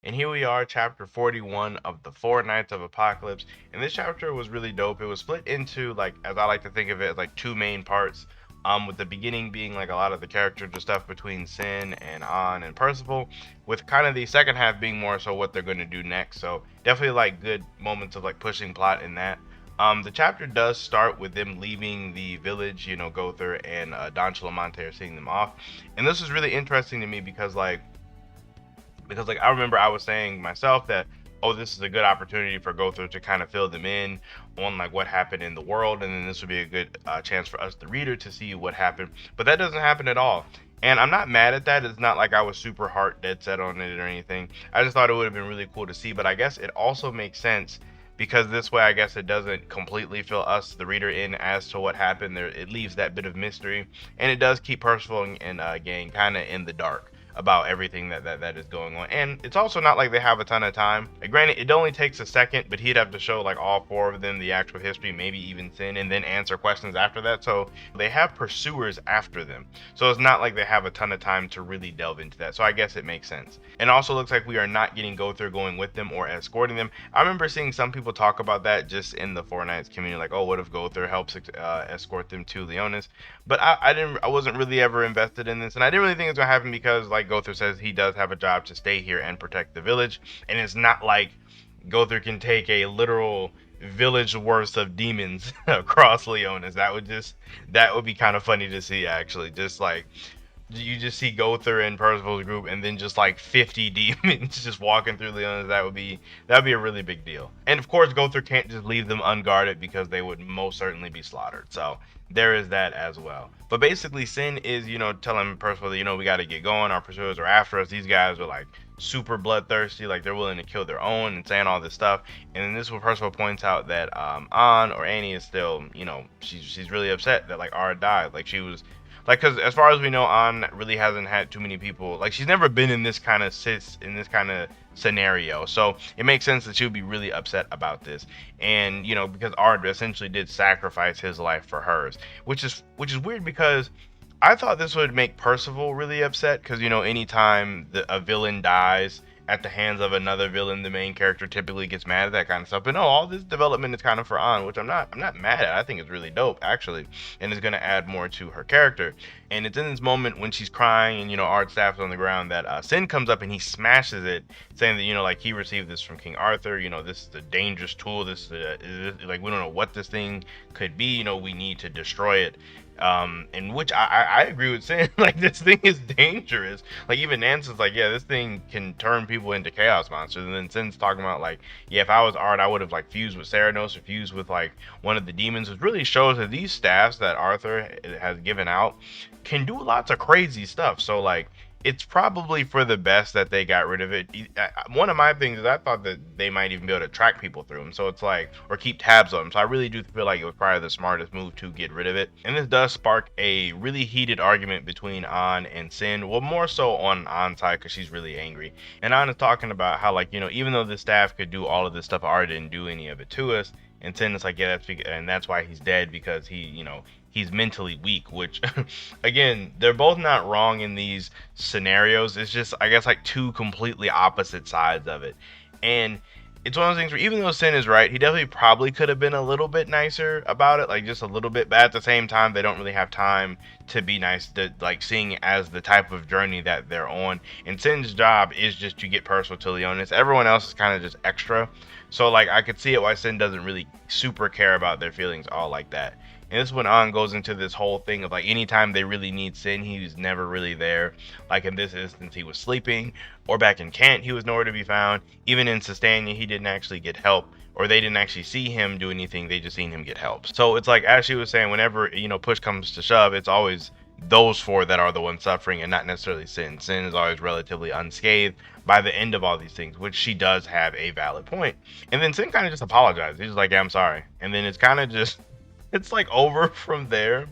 And here we are, chapter 41 of the Four Nights of Apocalypse. And this chapter was really dope. It was split into, like, as I like to think of it, like two main parts. With the beginning being like a lot of the character stuff between Sin and An and Percival, with kind of the second half being more so what they're going to do next. So definitely like good moments of like pushing plot in that. The chapter does start with them leaving the village. Gother and Don Chilamonte are seeing them off, and this is really interesting to me because I remember I was saying myself that, oh, this is a good opportunity for Gother to kind of fill them in on like what happened in the world, and then this would be a good chance for us, the reader, to see what happened. But that doesn't happen at all. And I'm not mad at that. It's not like I was super heart dead set on it or anything. I just thought it would have been really cool to see. But I guess it also makes sense because this way, I guess it doesn't completely fill us, the reader, in as to what happened. There, it leaves that bit of mystery, and it does keep Percival and gang kind of in the dark about everything that is going on. And it's also not like they have a ton of time. Granted, it only takes a second, but he'd have to show like all four of them the actual history, maybe even Sin, and then answer questions after that. So they have pursuers after them. So it's not like they have a ton of time to really delve into that. So I guess it makes sense. And also looks like we are not getting Gother going with them or escorting them. I remember seeing some people talk about that just in the Four Knights community, like, oh, what if Gother helps escort them to Leonis? But I wasn't really ever invested in this, and I didn't really think it was gonna happen because, like Gother says, he does have a job to stay here and protect the village, and it's not like Gother can take a literal village worth of demons across Leonis. That would be kind of funny to see, actually. Just like you just see Gother and Percival's group, and then just like 50 demons just walking through Leonis. That'd be a really big deal. And of course, Gother can't just leave them unguarded because they would most certainly be slaughtered. So there is that as well. But basically, Sin is, telling Percival that, we got to get going. Our pursuers are after us. These guys are like super bloodthirsty, like they're willing to kill their own, and saying all this stuff. And then this is where Percival points out that An, or Annie, is still, she's really upset that like Ara died. Like she was like, because as far as we know, An really hasn't had too many people. Like, she's never been in this kind of scenario. So it makes sense that she would be really upset about this. And because Ard essentially did sacrifice his life for hers, which is weird because I thought this would make Percival really upset because anytime a villain dies at the hands of another villain, the main character typically gets mad at that kind of stuff. But no, all this development is kind of for An, which I'm not mad at. I think it's really dope, actually, and it's gonna add more to her character. And it's in this moment when she's crying and Art staff's on the ground that Sin comes up and he smashes it, saying that like he received this from King Arthur. This is a dangerous tool. This is like, we don't know what this thing could be. We need to destroy it. In which I agree with Sin. Like, this thing is dangerous. Like, even Nance's like, yeah, this thing can turn people into chaos monsters. And then Sin's talking about like, yeah, if I was Art, I would have like fused with Ceranos or fused with like one of the demons. Which really shows that these staffs that Arthur has given out can do lots of crazy stuff. So like, it's probably for the best that they got rid of it. One of my things is I thought that they might even be able to track people through them. So it's like, or keep tabs on them. So I really do feel like it was probably the smartest move to get rid of it. And this does spark a really heated argument between An and Sin. Well, more so on An's side because she's really angry. And An is talking about how, like, even though the staff could do all of this stuff, Art didn't do any of it to us. And Sin is like, yeah, that's why he's dead, because he's mentally weak, which again, they're both not wrong in these scenarios. It's just, I guess, like two completely opposite sides of it. And it's one of those things where even though Sin is right, he definitely probably could have been a little bit nicer about it, like just a little bit. But at the same time, they don't really have time to be nice, to like seeing as the type of journey that they're on. And Sin's job is just to get Percival to Leonis. Everyone else is kind of just extra. So like, I could see it why Sin doesn't really super care about their feelings all like that. And this is when An goes into this whole thing of like, anytime they really need Sin, he's never really there. Like in this instance, he was sleeping, or back in Kent, he was nowhere to be found. Even in Sustania, he didn't actually get help, or they didn't actually see him do anything. They just seen him get help. So it's like, as she was saying, whenever, push comes to shove, it's always those four that are the ones suffering and not necessarily Sin. Sin is always relatively unscathed by the end of all these things, which she does have a valid point. And then Sin kind of just apologizes. He's like, yeah, I'm sorry. And then it's kind of just, it's like over from there.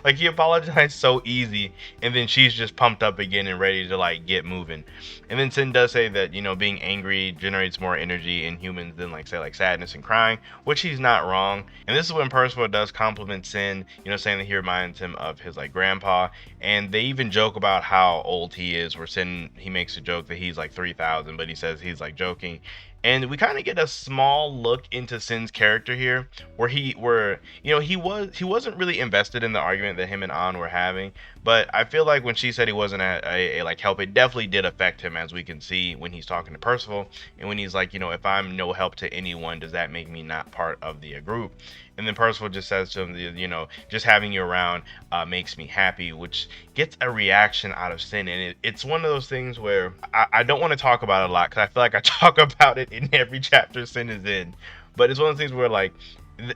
Like he apologized so easy, and then she's just pumped up again and ready to like get moving. And then Sin does say that being angry generates more energy in humans than like say like sadness and crying, which he's not wrong. And this is when Percival does compliment Sin, saying that he reminds him of his like grandpa, and they even joke about how old he is. Where Sin, he makes a joke that he's like 3,000, but he says he's like joking. And we kind of get a small look into Sin's character here, where he wasn't really invested in the argument that him and An were having. But I feel like when she said he wasn't a like help, it definitely did affect him, as we can see when he's talking to Percival, and when he's like, if I'm no help to anyone, does that make me not part of the group? And then Percival just says to him, just having you around makes me happy, which gets a reaction out of Sin. And it's one of those things where I don't want to talk about it a lot because I feel like I talk about it in every chapter Sin is in. But it's one of those things where like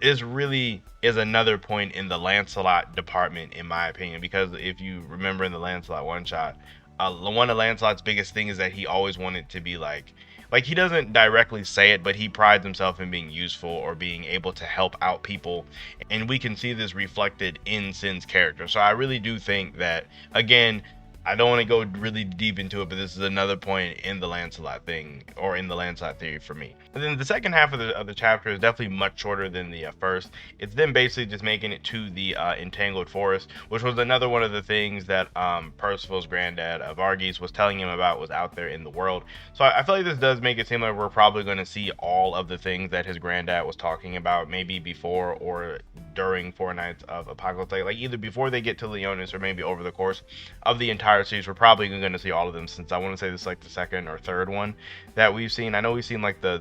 this really is another point in the Lancelot department, in my opinion, because if you remember in the Lancelot one shot, one of Lancelot's biggest thing is that he always wanted to be like he doesn't directly say it, but he prides himself in being useful or being able to help out people, and we can see this reflected in Sin's character. So I really do think that, again, I don't want to go really deep into it, but this is another point in the Lancelot thing, or in the Lancelot theory for me. And then the second half of the chapter is definitely much shorter than the first. It's them basically just making it to the entangled forest, which was another one of the things that Percival's granddad, Varghese, was telling him about was out there in the world. So I feel like this does make it seem like we're probably going to see all of the things that his granddad was talking about, maybe before or during Four Nights of Apocalypse. Like either before they get to Leonis or maybe over the course of the entire series. We're probably going to see all of them, since I want to say this is like the second or third one that we've seen. I know we've seen like the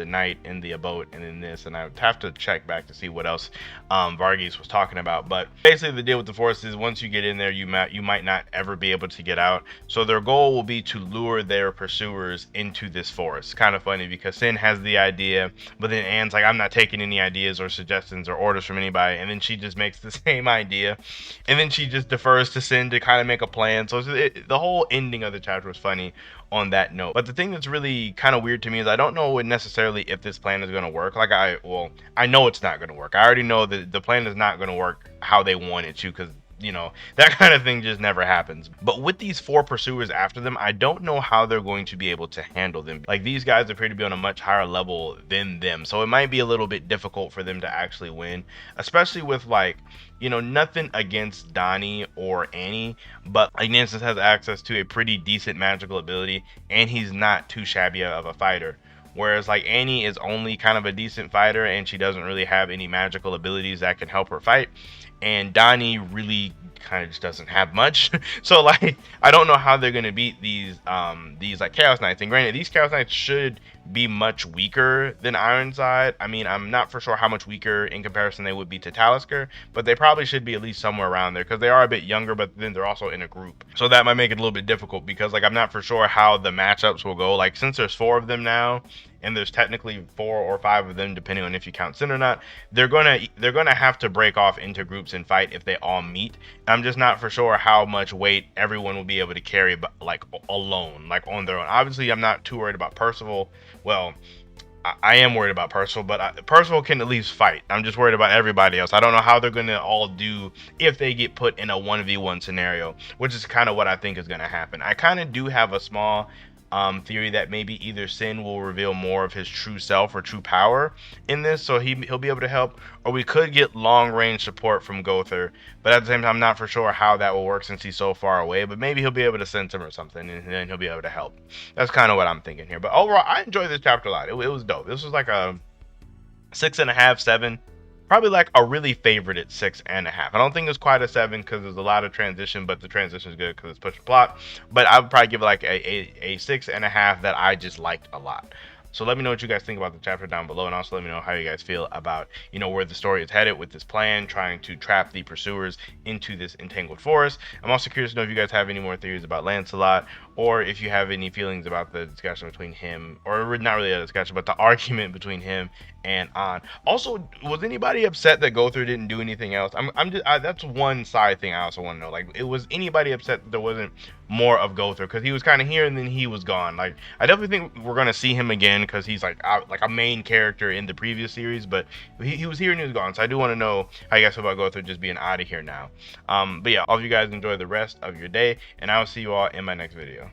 night in the boat, and then this, and I would have to check back to see what else Varghese was talking about. But basically the deal with the forest is once you get in there, you might not ever be able to get out. So their goal will be to lure their pursuers into this forest. Kind of funny because Sin has the idea, but then Anne's like, I'm not taking any ideas or suggestions or orders from anybody, and then she just makes the same idea, and then she just defers to Sin to kind of make a plan. So the whole ending of the chapter was funny on that note. But the thing that's really kind of weird to me is I don't know necessarily if this plan is going to work. I know it's not going to work. I already know that the plan is not going to work how they want it to, because that kind of thing just never happens. But with these four pursuers after them, I don't know how they're going to be able to handle them. Like, these guys appear to be on a much higher level than them, so it might be a little bit difficult for them to actually win, especially with nothing against Donnie or Annie, but like Nancy has access to a pretty decent magical ability, and he's not too shabby of a fighter. Whereas like Annie is only kind of a decent fighter, and she doesn't really have any magical abilities that can help her fight. And Donnie really kind of just doesn't have much. So like I don't know how they're gonna beat these like Chaos Knights. And granted, these Chaos Knights should be much weaker than Ironside. I mean, I'm not for sure how much weaker in comparison they would be to Talisker, but they probably should be at least somewhere around there, because they are a bit younger, but then they're also in a group. So that might make it a little bit difficult, because like I'm not for sure how the matchups will go. Like, since there's four of them now, and there's technically 4 or 5 of them depending on if you count Sin or not, they're gonna have to break off into groups and fight if they all meet. I'm just not for sure how much weight everyone will be able to carry, but like alone, like on their own. Obviously I'm not too worried about Percival. Well, I am worried about Percival, but Percival can at least fight. I'm just worried about everybody else. I don't know how they're going to all do if they get put in a 1v1 scenario, which is kind of what I think is going to happen. I kind of do have a small theory that maybe either Sin will reveal more of his true self or true power in this, so he'll be able to help, or we could get long range support from Gother. But at the same time, I'm not for sure how that will work since he's so far away. But maybe he'll be able to sense him or something, and then he'll be able to help. That's kind of what I'm thinking here. But overall, I enjoyed this chapter a lot. It was dope. This was like a 6.5, 7. Probably like a really favorited 6.5. I don't think it's quite a 7 because there's a lot of transition, but the transition is good because it's push plot. But I would probably give it like a 6.5 that I just liked a lot. So let me know what you guys think about the chapter down below, and also let me know how you guys feel about, where the story is headed with this plan, trying to trap the pursuers into this entangled forest. I'm also curious to know if you guys have any more theories about Lancelot, or if you have any feelings about the discussion between him, or not really a discussion, but the argument between him and on. Also, was anybody upset that Gother didn't do anything else? I'm just that's one side thing I also want to know. Like, it was anybody upset that there wasn't more of Gother, because he was kind of here and then he was gone. Like, I definitely think we're gonna see him again because he's like like a main character in the previous series, but he was here and he was gone. So I do want to know how you guys feel about Gother just being out of here now. But yeah, all of you guys enjoy the rest of your day, and I will see you all in my next video.